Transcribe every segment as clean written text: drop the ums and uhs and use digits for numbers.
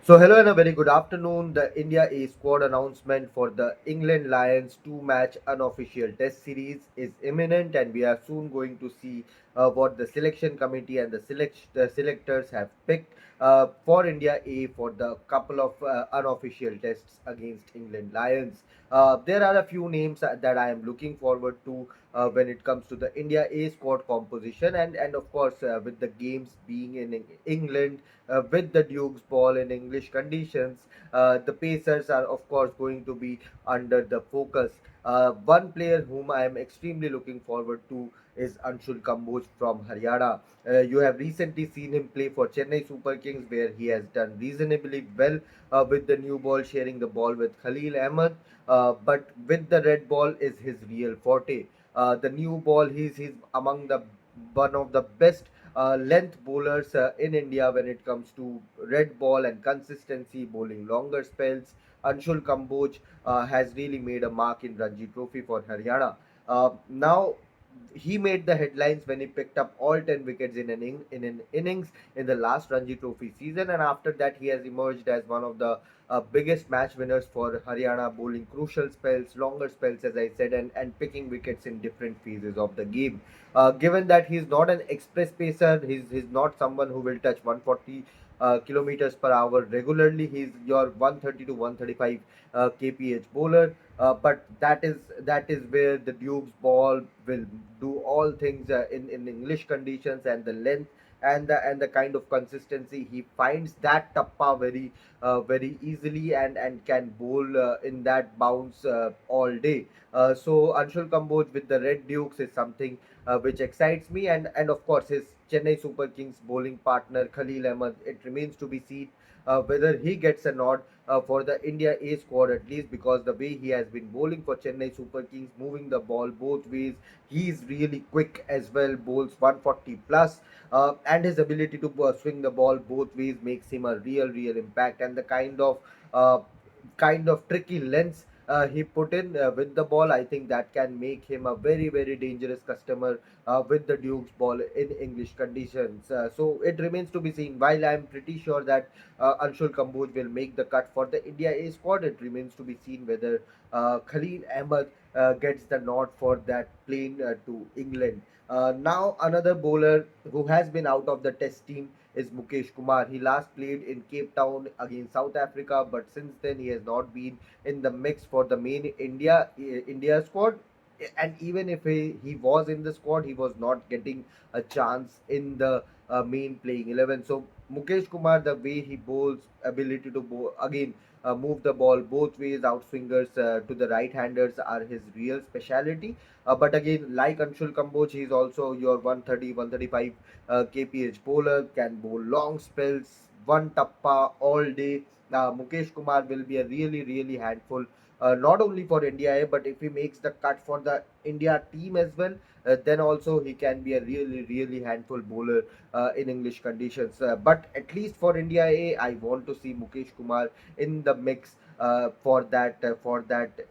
So hello and a very good afternoon. The India A squad announcement for the England Lions two-match unofficial test series is imminent, and we are soon going to see what the selection committee and the selectors have picked for India A for the couple of unofficial tests against England Lions. There are a few names that I am looking forward to when it comes to the India A squad composition, and of course with the games being in England with the Duke's ball in English conditions. The Pacers are, of course, going to be under the focus. One player whom I am extremely looking forward to is Anshul Kamboj from Haryana. You have recently seen him play for Chennai Super Kings, where he has done reasonably well with the new ball, sharing the ball with Khalil Ahmed. But with the red ball is his real forte. The new ball, he's among the one of the best length bowlers in India when it comes to red ball and consistency, bowling longer spells. Anshul Kamboj has really made a mark in Ranji Trophy for Haryana. Now, he made the headlines when he picked up all 10 wickets in an innings in the last Ranji Trophy season, and after that he has emerged as one of the biggest match winners for Haryana, bowling crucial spells, longer spells, as I said, and picking wickets in different phases of the game. Given that he's not an express pacer, he's not someone who will touch 140 kilometers per hour regularly. He's your 130 to 135 kph bowler. But that is where the Duke's ball will do all things in English conditions, and the length and the kind of consistency he finds that tappa very easily, and can bowl in that bounce all day. So Anshul Kamboj with the Red Dukes is something which excites me, and of course his Chennai Super Kings bowling partner Khalil Ahmed. It remains to be seen whether he gets a nod for the India A squad, at least because the way he has been bowling for Chennai Super Kings, moving the ball both ways, he is really quick as well, bowls 140 plus, and his ability to swing the ball both ways makes him a real impact, and the uh, kind of tricky lengths he put in with the ball, I think that can make him a very dangerous customer with the Duke's ball in English conditions. So it remains to be seen. While I'm pretty sure that Anshul Kamboj will make the cut for the India A squad, it remains to be seen whether Khalil Ahmed gets the nod for that plane to England. Now, another bowler who has been out of the test team is Mukesh Kumar. He last played in Cape Town against South Africa, but since then he has not been in the mix for the main India squad. And even if he was in the squad, he was not getting a chance in the main playing 11. So Mukesh Kumar, the way he bowls, ability to bowl again, move the ball both ways, outswingers to the right handers are his real speciality. But again, like Anshul Kamboj, he is also your 130, 135 kph bowler, can bowl long spells, one tappa all day. Mukesh Kumar will be a really handful, not only for India A, but if he makes the cut for the India team as well, then also he can be a really handful bowler in English conditions. But at least for India A, I want to see Mukesh Kumar in the mix for that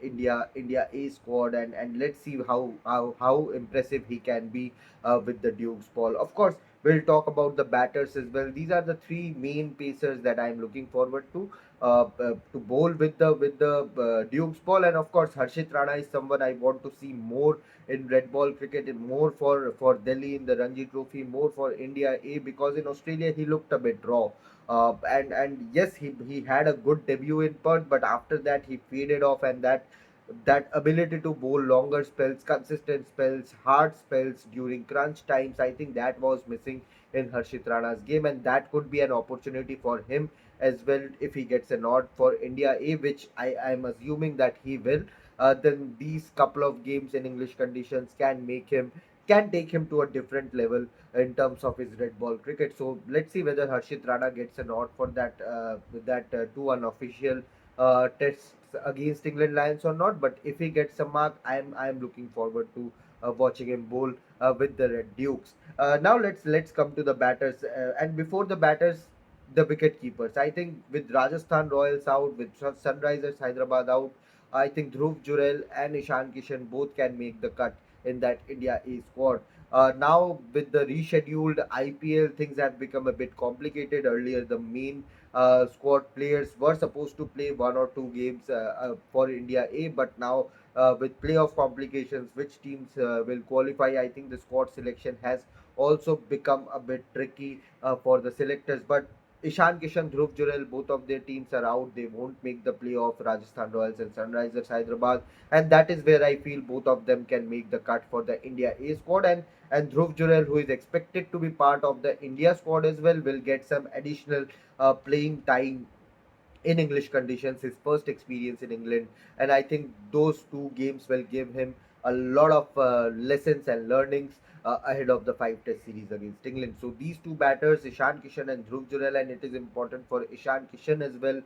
India A squad, and let's see how impressive he can be with the Duke's ball. Of course, we'll talk about the batters as well. These are the three main pacers that I'm looking forward to bowl with the Duke's ball, and of course Harshit Rana is someone I want to see more in red ball cricket, and more for Delhi in the Ranji Trophy, more for India A, because in Australia he looked a bit raw. And yes, he had a good debut in Perth, but after that he faded off, and that ability to bowl longer spells, consistent spells, hard spells during crunch times, I think that was missing in Harshit Rana's game, and that could be an opportunity for him as well if he gets a nod for India A, which I am assuming that he will. Then these couple of games in English conditions can take him to a different level in terms of his red ball cricket. So let's see whether Harshit Rana gets a nod for that two unofficial tests against England Lions or not. But if he gets a mark, I am looking forward to watching him bowl with the Red Dukes. Now let's come to the batters, and before the batters, the wicket keepers. I think with Rajasthan Royals out, with Sunrisers Hyderabad out, I think Dhruv Jurel and Ishan Kishan both can make the cut in that India A squad. Now with the rescheduled IPL, things have become a bit complicated. Earlier, the main squad players were supposed to play 1 or 2 games for India A, but now with playoff complications, which teams will qualify, I think the squad selection has also become a bit tricky for the selectors. But Ishan Kishan, Dhruv Jurel, both of their teams are out. They won't make the playoff. Rajasthan Royals and Sunrisers Hyderabad, and that is where I feel both of them can make the cut for the India A squad. And Dhruv Jurel, who is expected to be part of the India squad as well, will get some additional playing time in English conditions, his first experience in England, and I think those 2 games will give him a lot of lessons and learnings ahead of the 5 Test series against England. So these two batters, Ishan Kishan and Dhruv Jurel, and it is important for Ishan Kishan as well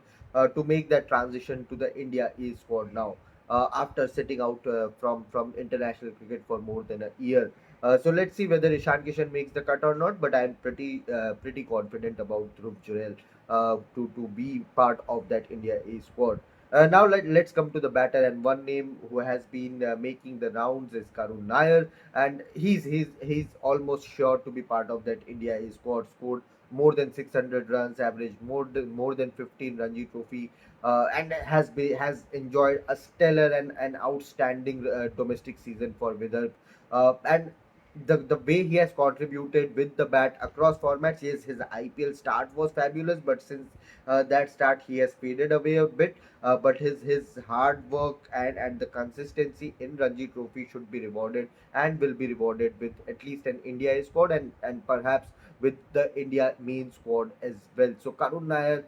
to make that transition to the India A squad now. After sitting out from international cricket for more than a year, so let's see whether Ishan Kishan makes the cut or not. But I'm pretty confident about Dhruv Jurel to be part of that India A squad. Now let's come to the batter, and one name who has been making the rounds is Karun Nair, and he's almost sure to be part of that India A squad. Scored more than 600 runs, averaged more than 15 Ranji Trophy, and has enjoyed a stellar and outstanding domestic season for Vidarbh. And the way he has contributed with the bat across formats, yes, his IPL start was fabulous, but since that start he has faded away a bit. But his hard work and the consistency in Ranji Trophy should be rewarded and will be rewarded with at least an India squad, and perhaps with the India main squad as well. So Karun Nair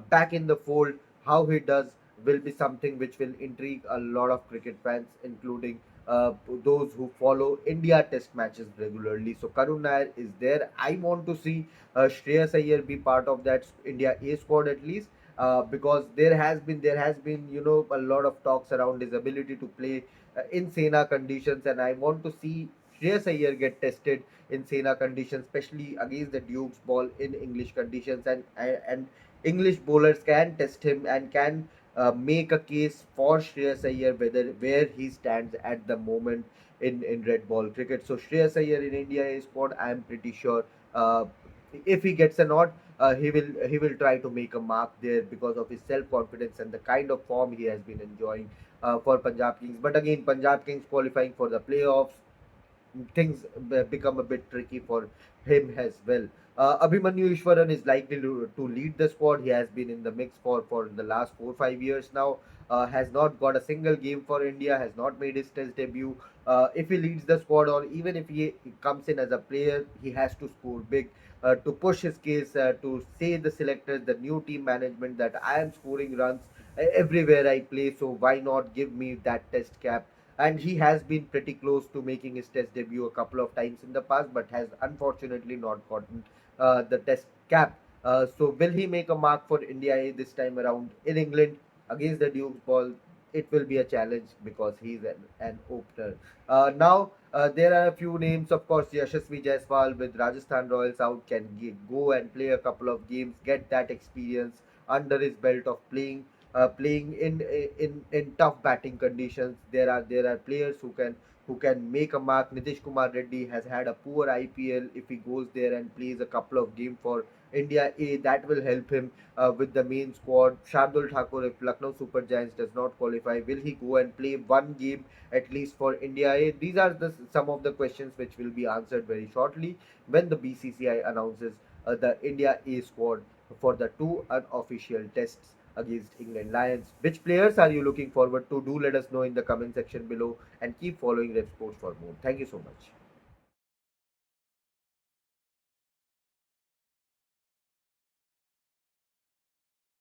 back in the fold, how he does will be something which will intrigue a lot of cricket fans, including those who follow India Test matches regularly. So Karun Nair is there. I want to see Shreyas Iyer be part of that India A squad at least, because there has been a lot of talks around his ability to play in Sena conditions, and I want to see Shreyas Iyer get tested in Sena conditions, especially against the Duke's ball in English conditions, and English bowlers can test him and can make a case for Shreyas Iyer where he stands at the moment in red ball cricket. So Shreyas Iyer in India is squad. I am pretty sure uh, if he gets a nod, he will try to make a mark there because of his self confidence and the kind of form he has been enjoying for Punjab Kings. But again, Punjab Kings qualifying for the playoffs, things become a bit tricky for him as well. Abhimanyu Ishwaran is likely to lead the squad. He has been in the mix for the last 4 5 years now. Has not got a single game for India. Has not made his Test debut. If he leads the squad, or even if he comes in as a player, he has to score big to push his case, to say the selectors, the new team management, that I am scoring runs everywhere I play. So why not give me that Test cap? And he has been pretty close to making his Test debut a couple of times in the past, but has unfortunately not gotten the Test cap. So will he make a mark for India A this time around in England against the Duke's ball? It will be a challenge because he's an opener. Now there are a few names, of course. Yashasvi Jaiswal with Rajasthan Royals out can go and play a couple of games, get that experience under his belt of playing in tough batting conditions. There are players who can make a mark. Nitish Kumar Reddy has had a poor IPL. If he goes there and plays a couple of games for India A, that will help him with the main squad. Shardul Thakur, if Lucknow Super Giants does not qualify, will he go and play one game at least for India A? These are some of the questions which will be answered very shortly when the BCCI announces the India A squad for the two unofficial tests against England Lions. Which players are you looking forward to? Do let us know in the comment section below, and keep following Revsportz for more. Thank you so much.